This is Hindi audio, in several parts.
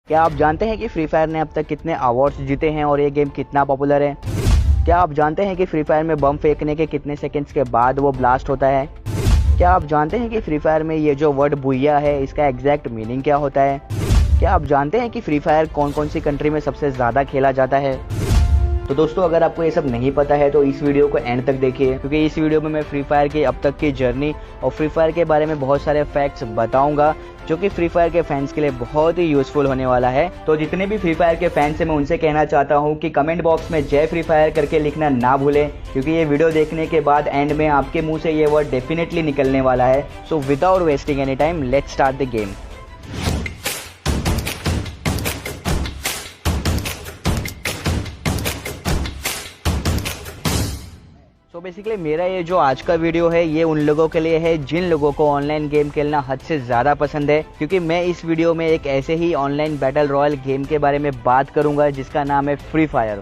क्या आप जानते हैं कि फ्री फायर ने अब तक कितने अवार्ड्स जीते हैं और ये गेम कितना पॉपुलर है? क्या आप जानते हैं कि फ्री फायर में बम फेंकने के कितने सेकंड्स के बाद वो ब्लास्ट होता है? क्या आप जानते हैं कि फ्री फायर में ये जो वर्ड बुइया है इसका एग्जैक्ट मीनिंग क्या होता है? क्या आप जानते हैं कि फ्री फायर कौन कौन सी कंट्री में सबसे ज़्यादा खेला जाता है? तो दोस्तों, अगर आपको ये सब नहीं पता है तो इस वीडियो को एंड तक देखिए, क्योंकि इस वीडियो में मैं फ्री फायर की अब तक की जर्नी और फ्री फायर के बारे में बहुत सारे फैक्ट्स बताऊंगा जो कि फ्री फायर के फैंस के लिए बहुत ही यूजफुल होने वाला है। तो जितने भी फ्री फायर के फैंस हैं मैं उनसे कहना चाहता हूं कि कमेंट बॉक्स में जय फ्री फायर करके लिखना ना भूलें, क्योंकि ये वीडियो देखने के बाद एंड में आपके मुंह से ये वर्ड डेफिनेटली निकलने वाला है। So without wasting any time, let's start the game. तो बेसिकली मेरा ये जो आज का वीडियो है ये उन लोगों के लिए है जिन लोगों को ऑनलाइन गेम खेलना हद से ज़्यादा पसंद है, क्योंकि मैं इस वीडियो में एक ऐसे ही ऑनलाइन बैटल रॉयल गेम के बारे में बात करूंगा जिसका नाम है फ्री फायर।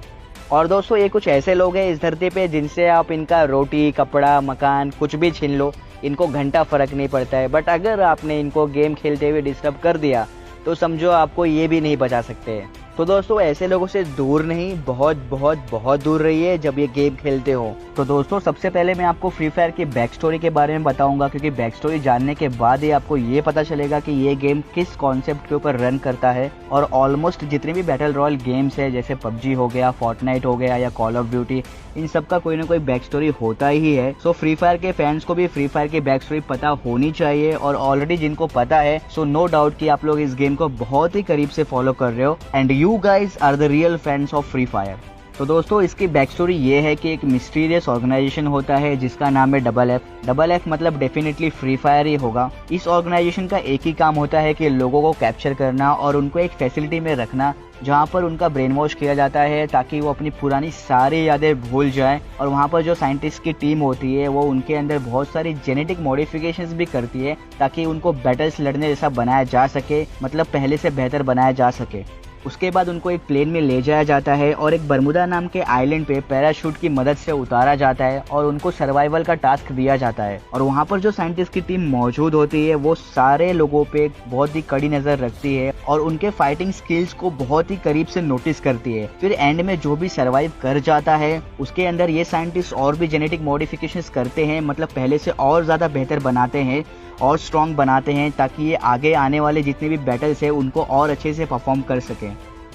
और दोस्तों, ये कुछ ऐसे लोग हैं इस धरती पे जिनसे आप इनका रोटी कपड़ा मकान कुछ भी छीन लो, इनको घंटा फर्क नहीं पड़ता है। बट अगर आपने इनको गेम खेलते हुए डिस्टर्ब कर दिया तो समझो आपको ये भी नहीं बचा सकते। तो दोस्तों, ऐसे लोगों से दूर नहीं, बहुत बहुत बहुत दूर रहिए जब ये गेम खेलते हो। तो दोस्तों, सबसे पहले मैं आपको फ्री फायर की बैक स्टोरी के बारे में बताऊंगा, क्योंकि बैक स्टोरी जानने के बाद ही आपको ये पता चलेगा कि ये गेम किस कॉन्सेप्ट के ऊपर रन करता है। और ऑलमोस्ट जितने भी बैटल रॉयल गेम्स है, जैसे पबजी हो गया, फोर्टनाइट हो गया या कॉल ऑफ ड्यूटी, इन सब का कोई ना कोई बैक स्टोरी होता ही है। सो फ्री फायर के फैंस को भी फ्री फायर की बैक स्टोरी पता होनी चाहिए, और ऑलरेडी जिनको पता है सो नो डाउट कि आप लोग इस गेम को बहुत ही करीब से फॉलो कर रहे हो, and you guys are the real fans of Free Fire. तो दोस्तों, इसकी बैक स्टोरी ये है कि एक मिस्टीरियस ऑर्गेनाइजेशन होता है जिसका नाम है डबल एफ। डबल एफ मतलब डेफिनेटली फ्री फायर ही होगा। इस ऑर्गेनाइजेशन का एक ही काम होता है कि लोगों को कैप्चर करना और उनको एक फैसिलिटी में रखना जहाँ पर उनका ब्रेन वॉश किया जाता है ताकि वो अपनी पुरानी सारी यादें भूल जाए। और वहाँ पर जो साइंटिस्ट की टीम होती है वो उनके अंदर बहुत सारी जेनेटिक मॉडिफिकेशंस भी करती है ताकि उनको बैटल्स लड़ने जैसा बनाया जा सके, मतलब पहले से बेहतर बनाया जा सके। उसके बाद उनको एक प्लेन में ले जाया जाता है और एक बरमुदा नाम के आइलैंड पे पैराशूट की मदद से उतारा जाता है और उनको सर्वाइवल का टास्क दिया जाता है। और वहाँ पर जो साइंटिस्ट की टीम मौजूद होती है वो सारे लोगों पे बहुत ही कड़ी नजर रखती है और उनके फाइटिंग स्किल्स को बहुत ही करीब से नोटिस करती है। फिर एंड में जो भी सर्वाइव कर जाता है उसके अंदर ये साइंटिस्ट और भी जेनेटिक मॉडिफिकेशंस करते हैं, मतलब पहले से और ज्यादा बेहतर बनाते हैं और स्ट्रॉन्ग बनाते हैं ताकि ये आगे आने वाले जितने भी बैटल्स है उनको और अच्छे से परफॉर्म कर सकें।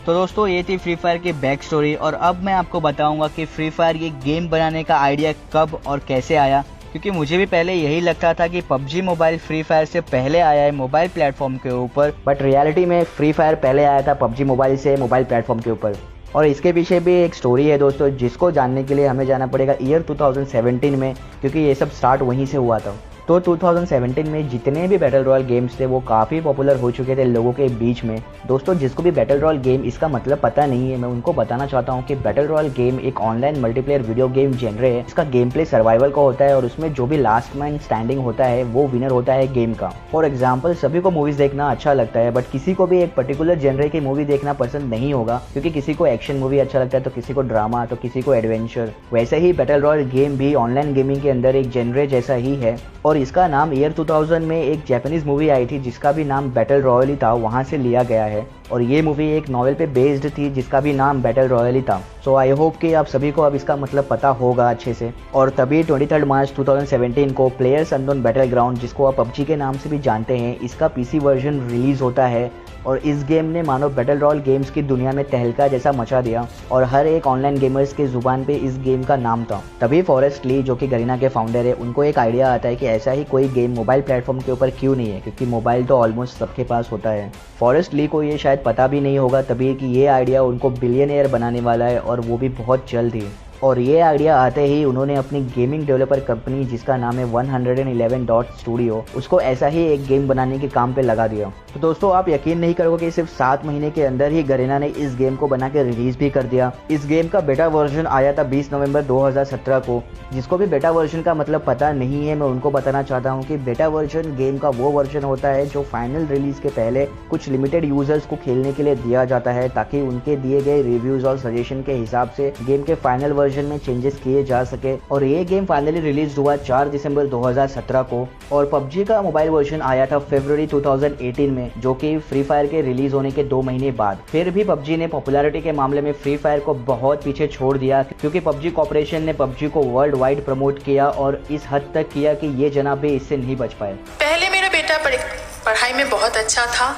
तो दोस्तों, ये थी फ्री फायर की बैक स्टोरी, और अब मैं आपको बताऊंगा कि फ्री फायर ये गेम बनाने का आइडिया कब और कैसे आया, क्योंकि मुझे भी पहले यही लगता था कि पबजी मोबाइल फ्री फायर से पहले आया है मोबाइल प्लेटफॉर्म के ऊपर, बट रियलिटी में फ्री फायर पहले आया था पबजी मोबाइल से मोबाइल प्लेटफॉर्म के ऊपर। और इसके पीछे भी एक स्टोरी है दोस्तों, जिसको जानने के लिए हमें जाना पड़ेगा ईयर 2017 में, क्योंकि ये सब स्टार्ट वहीं से हुआ था। तो 2017 में जितने भी बैटल रॉयल गेम्स थे वो काफ़ी पॉपुलर हो चुके थे लोगों के बीच में। दोस्तों, जिसको भी बैटल रॉयल गेम इसका मतलब पता नहीं है, मैं उनको बताना चाहता हूँ कि बैटल रॉयल गेम एक ऑनलाइन मल्टीप्लेयर वीडियो गेम जेनरे है। इसका गेम प्ले सर्वाइवल का होता है और उसमें जो भी लास्ट मैन स्टैंडिंग होता है वो विनर होता है गेम का। फॉर एग्जाम्पल, सभी को मूवीज देखना अच्छा लगता है, बट किसी को भी एक पर्टिकुलर जेनरे की मूवी देखना पसंद नहीं होगा, क्योंकि किसी को एक्शन मूवी अच्छा लगता है तो किसी को ड्रामा तो किसी को एडवेंचर। वैसे ही बैटल रॉयल गेम भी ऑनलाइन गेमिंग के अंदर एक जेनरे जैसा ही है, और इसका नाम ईयर 2000 में एक जापानीज मूवी आई थी जिसका भी नाम बैटल रॉयल ही था, वहां से लिया गया है। और ये मूवी एक नॉवेल पे बेस्ड थी जिसका भी नाम बैटल रॉयल ही था। सो आई होप कि आप सभी को अब इसका मतलब पता होगा अच्छे से। और तभी 23 मार्च 2017 को प्लेयर्स अननोन बैटल ग्राउंड, जिसको आप पबजी के नाम से भी जानते हैं, इसका पीसी वर्जन रिलीज होता है। और इस गेम ने मानो बैटल रॉयल गेम्स की दुनिया में तहलका जैसा मचा दिया और हर एक ऑनलाइन गेमर्स के जुबान पे इस गेम का नाम था। तभी फॉरेस्ट ली, जो कि गरीना के फाउंडर है, उनको एक आइडिया आता है कि ऐसा ही कोई गेम मोबाइल प्लेटफॉर्म के ऊपर क्यों नहीं है, क्योंकि मोबाइल तो ऑलमोस्ट सबके पास होता है। फॉरेस्ट ली को ये शायद पता भी नहीं होगा तभी कि ये आइडिया उनको बिलियनियर बनाने वाला है, और वो भी बहुत जल्द ही। और ये आइडिया आते ही उन्होंने अपनी गेमिंग डेवलपर कंपनी, जिसका नाम है 111 डॉट स्टूडियो, उसको ऐसा ही एक गेम बनाने के काम पे लगा दिया। तो दोस्तों, आप यकीन नहीं करोगे कि सिर्फ 7 महीने के अंदर ही गरीना ने इस गेम को बना के रिलीज भी कर दिया। इस गेम का बेटा वर्जन आया था 20 नवंबर 2017 को। जिसको भी बेटा वर्जन का मतलब पता नहीं है, मैं उनको बताना चाहता हूँ कि बेटा वर्जन गेम का वो वर्जन होता है जो फाइनल रिलीज के पहले कुछ लिमिटेड यूजर्स को खेलने के लिए दिया जाता है, ताकि उनके दिए गए रिव्यूज और सजेशन के हिसाब से गेम के फाइनल वर्जन वर्जन में चेंजेस किए जा सके और ये गेम फाइनली रिलीज हुआ 4 दिसंबर 2017 को और पबजी का मोबाइल वर्जन आया था फरवरी 2018 में, जो कि फ्री फायर के रिलीज होने के 2 महीने बाद। फिर भी पबजी ने पॉपुलैरिटी के मामले में फ्री फायर को बहुत पीछे छोड़ दिया, क्योंकि पबजी कॉर्पोरेशन ने पबजी को वर्ल्ड वाइड प्रमोट किया और इस हद तक किया कि ये जनाब भी इससे नहीं बच पाए। पहले मेरा बेटा पढ़ाई में बहुत अच्छा था,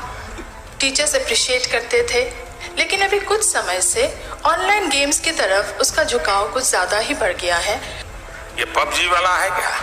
टीचर्स अप्रिशिएट करते थे, लेकिन अभी कुछ समय से ऑनलाइन गेम्स की तरफ उसका झुकाव कुछ ज्यादा ही बढ़ गया है। ये पबजी वाला है क्या?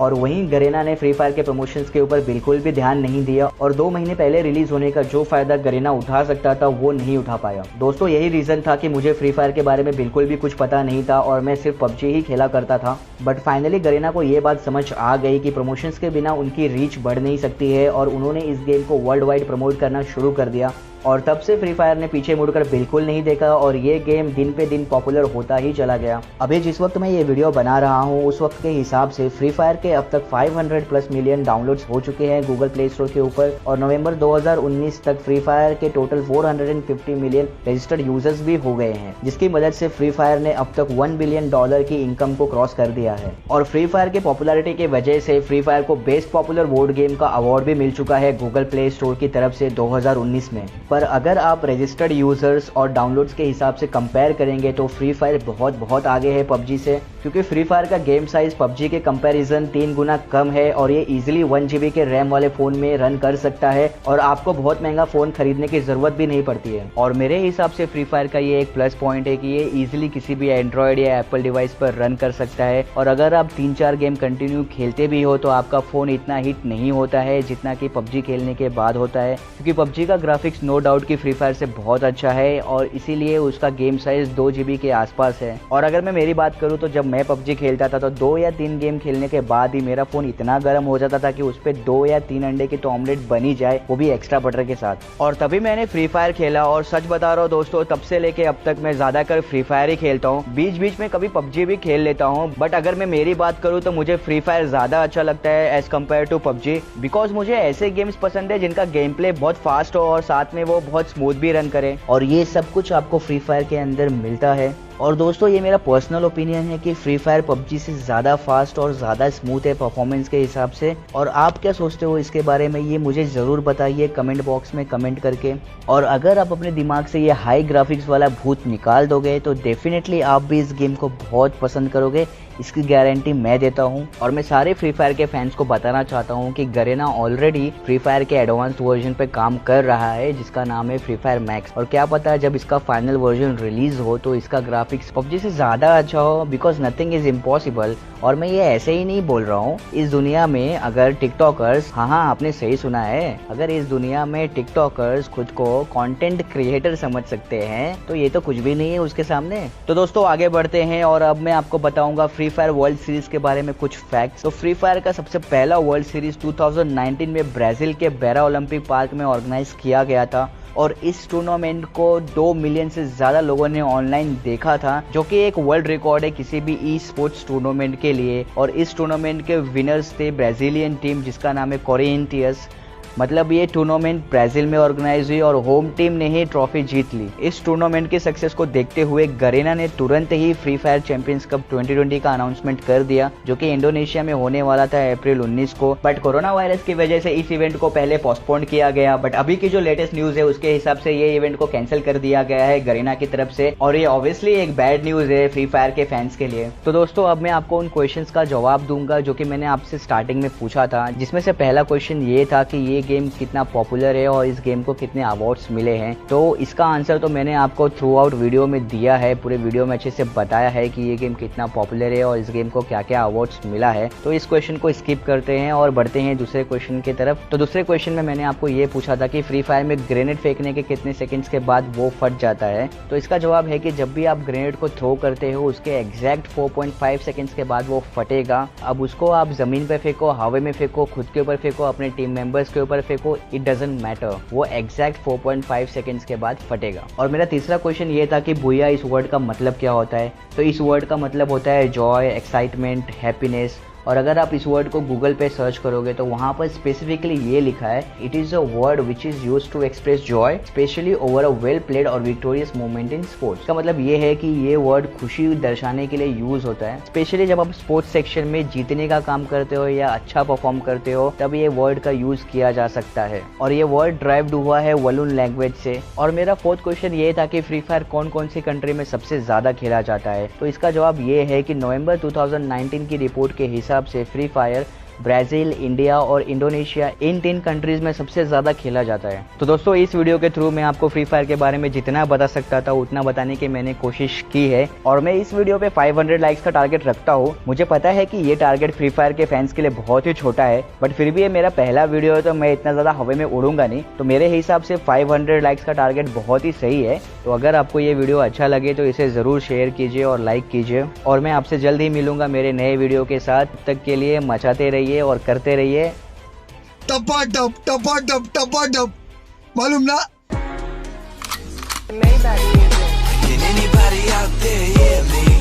और वहीं गरेना ने फ्री फायर के प्रमोशंस के ऊपर बिल्कुल भी ध्यान नहीं दिया और 2 महीने पहले रिलीज होने का जो फायदा गरेना उठा सकता था वो नहीं उठा पाया। दोस्तों यही रीजन था कि मुझे फ्री फायर के बारे में बिल्कुल भी कुछ पता नहीं था और मैं सिर्फ पबजी ही खेला करता था। बट फाइनली गरेना को ये बात समझ आ गई कि प्रमोशंस के बिना उनकी रीच बढ़ नहीं सकती है और उन्होंने इस गेम को वर्ल्ड वाइड प्रमोट करना शुरू कर दिया और तब से फ्री फायर ने पीछे मुड़कर बिल्कुल नहीं देखा और ये गेम दिन पे दिन पॉपुलर होता ही चला गया। अभी जिस वक्त मैं ये वीडियो बना रहा हूँ उस वक्त के हिसाब से फ्री फायर के अब तक 500+ मिलियन डाउनलोड्स हो चुके हैं गूगल प्ले स्टोर के ऊपर और नवंबर 2019 तक फ्री फायर के टोटल 450 मिलियन रजिस्टर्ड यूजर्स भी हो गए हैं, जिसकी मदद से फ्री फायर ने अब तक $1 बिलियन की इनकम को क्रॉस कर दिया है। और फ्री फायर के पॉपुलैरिटी की वजह से फ्री फायर को बेस्ट पॉपुलर बोर्ड गेम का अवार्ड भी मिल चुका है गूगल प्ले स्टोर की तरफ से 2019 में। पर अगर आप रजिस्टर्ड यूजर्स और डाउनलोड्स के हिसाब से कंपेयर करेंगे तो फ्री फायर बहुत आगे है पबजी से, क्योंकि फ्री फायर का गेम साइज पबजी के कंपैरिजन 3 गुना कम है और ये इजीली 1 GB के रैम वाले फोन में रन कर सकता है और आपको बहुत महंगा फोन खरीदने की जरूरत भी नहीं पड़ती है। और मेरे हिसाब से फ्री फायर का ये एक प्लस पॉइंट है कि ये इजीली किसी भी एंड्रॉयड या एप्पल डिवाइस पर रन कर सकता है और अगर आप 3-4 गेम कंटिन्यू खेलते भी हो तो आपका फोन इतना हीट नहीं होता है जितना कि पबजी खेलने के बाद होता है, क्योंकि पबजी का ग्राफिक्स नो डाउट की फ्री फायर से बहुत अच्छा है और इसीलिए उसका गेम साइज 2 GB के आसपास है। और अगर मैं मेरी बात करूँ तो जब मैं पबजी खेलता था तो 2 या 3 गेम खेलने के बाद ही मेरा फोन इतना गर्म हो जाता था कि उस पे 2 या 3 अंडे की तो ऑमलेट बनी जाए, वो भी एक्स्ट्रा बटर के साथ। और तभी मैंने फ्री फायर खेला और सच बता रहा हूँ दोस्तों, तब से लेके अब तक मैं ज्यादातर फ्री फायर ही खेलता हूँ। बीच बीच में कभी पबजी भी खेल लेता हूँ, बट अगर मैं मेरी बात करूँ तो मुझे फ्री फायर ज्यादा अच्छा लगता है as compare to PUBG, because मुझे ऐसे गेम्स पसंद है जिनका गेम प्ले बहुत फास्ट हो और साथ में वो बहुत स्मूथ भी रन करे और ये सब कुछ आपको फ्री फायर के अंदर मिलता है। और दोस्तों ये मेरा पर्सनल ओपिनियन है कि फ्री फायर पबजी से ज़्यादा फास्ट और ज़्यादा स्मूथ है परफॉर्मेंस के हिसाब से। और आप क्या सोचते हो इसके बारे में ये मुझे ज़रूर बताइए कमेंट बॉक्स में कमेंट करके। और अगर आप अपने दिमाग से ये हाई ग्राफिक्स वाला भूत निकाल दोगे तो डेफिनेटली आप भी इस गेम को बहुत पसंद करोगे, इसकी गारंटी मैं देता हूं। और मैं सारे फ्री फायर के फैंस को बताना चाहता हूं कि गरेना ऑलरेडी फ्री फायर के एडवांस्ड वर्जन पे काम कर रहा है जिसका नाम है फ्री फायर मैक्स, और क्या पता जब इसका फाइनल वर्जन रिलीज हो तो इसका ग्राफिक्स पबजी से ज्यादा अच्छा हो, बिकॉज नथिंग इज इम्पॉसिबल। और मैं ये ऐसे ही नहीं बोल रहा हूँ, इस दुनिया में अगर टिकटॉकर्स, हाँ आपने सही सुना है, अगर इस दुनिया में टिकटॉकर्स खुद को कंटेंट क्रिएटर समझ सकते हैं तो ये तो कुछ भी नहीं है उसके सामने। तो दोस्तों आगे बढ़ते हैं और अब मैं आपको बताऊंगा फ्री फायर वर्ल्ड सीरीज के बारे में कुछ फैक्ट्स। तो फ्री फायर का सबसे पहला वर्ल्ड सीरीज 2019 में ब्राजील के बेरा ओलंपिक पार्क में ऑर्गेनाइज किया गया था और इस टूर्नामेंट को 2 मिलियन से ज्यादा लोगों ने ऑनलाइन देखा था, जो कि एक वर्ल्ड रिकॉर्ड है किसी भी ई स्पोर्ट्स टूर्नामेंट के लिए। और इस टूर्नामेंट के विनर्स थे ब्राजीलियन टीम जिसका नाम है कोरिंथियंस। मतलब ये टूर्नामेंट ब्राजील में ऑर्गेनाइज हुई और होम टीम ने ही ट्रॉफी जीत ली। इस टूर्नामेंट के सक्सेस को देखते हुए गरेना ने तुरंत ही फ्री फायर चैंपियंस कप 2020 का अनाउंसमेंट कर दिया, जो कि इंडोनेशिया में होने वाला था अप्रैल 19 को। बट कोरोना वायरस की वजह से इस इवेंट को पहले पोस्टपोन किया गया, बट अभी की जो लेटेस्ट न्यूज है उसके हिसाब से ये इवेंट को कैंसिल कर दिया गया है गरेना की तरफ से, और ये ऑब्वियसली एक बैड न्यूज है फ्री फायर के फैंस के लिए। तो दोस्तों अब मैं आपको उन क्वेश्चंस का जवाब दूंगा जो कि मैंने आपसे स्टार्टिंग में पूछा था, जिसमें से पहला क्वेश्चन ये था कि ये गेम कितना पॉपुलर है और इस गेम को कितने अवार्ड्स मिले हैं। तो इसका आंसर तो मैंने आपको थ्रू आउट वीडियो में दिया है, पूरे वीडियो में अच्छे से बताया है कि ये गेम कितना पॉपुलर है और इस गेम को क्या क्या अवार्ड्स मिला है। तो इस क्वेश्चन को स्किप करते हैं और बढ़ते हैं दूसरे क्वेश्चन की तरफ। तो दूसरे क्वेश्चन में मैंने आपको ये पूछा था कि फ्री फायर में ग्रेनेड फेंकने के कितने सेकंड्स के बाद वो फट जाता है। तो इसका जवाब है कि जब भी आप ग्रेनेड को थ्रो करते हो उसके एग्जैक्ट 4.5 सेकंड्स के बाद वो फटेगा। अब उसको आप जमीन पे फेंको, हवा में फेंको, खुद के ऊपर फेंको, अपने टीम मेंबर्स के ऊपर फेंको, इट डजंट मैटर, वो एग्जैक्ट 4.5 सेकंड्स के बाद फटेगा। और मेरा तीसरा क्वेश्चन ये था कि भूया इस वर्ड का मतलब क्या होता है। तो इस वर्ड का मतलब होता है जॉय, एक्साइटमेंट, हैप्पीनेस। और अगर आप इस वर्ड को गूगल पे सर्च करोगे तो वहाँ पर स्पेसिफिकली ये लिखा है, it is a word which is use to express joy specially over a well played और विक्टोरियस मोमेंट इन स्पोर्ट्स। का मतलब ये है कि ये वर्ड खुशी दर्शाने के लिए यूज होता है, स्पेशली जब आप स्पोर्ट्स सेक्शन में जीतने का काम करते हो या अच्छा परफॉर्म करते हो, तब ये वर्ड का यूज किया जा सकता है। और ये वर्ड ड्राइव्ड हुआ है वलून लैंग्वेज से। और मेरा फोर्थ क्वेश्चन ये था कि फ्री फायर कौन कौन सी कंट्री में सबसे ज्यादा खेला जाता है, तो इसका जवाब ये है कि नवंबर 2019 की रिपोर्ट के हिसाब से फ्री फायर ब्राजील, इंडिया और इंडोनेशिया इन 3 कंट्रीज में सबसे ज्यादा खेला जाता है। तो दोस्तों इस वीडियो के थ्रू मैं आपको फ्री फायर के बारे में जितना बता सकता था उतना बताने की मैंने कोशिश की है, और मैं इस वीडियो पे 500 लाइक्स का टारगेट रखता हूँ। मुझे पता है कि ये टारगेट फ्री फायर के फैंस के लिए बहुत ही छोटा है, बट फिर भी ये मेरा पहला वीडियो है तो मैं इतना ज्यादा हवा में उड़ूंगा नहीं। तो मेरे हिसाब से 500 लाइक्स का टारगेट बहुत ही सही है। तो अगर आपको ये वीडियो अच्छा लगे तो इसे जरूर शेयर कीजिए और लाइक कीजिए, और मैं आपसे जल्द ही मिलूंगा मेरे नए वीडियो के साथ। तब तक के लिए मचाते रहिए और करते रहिए टपा टप मालूम ना। Can anybody out there hear me?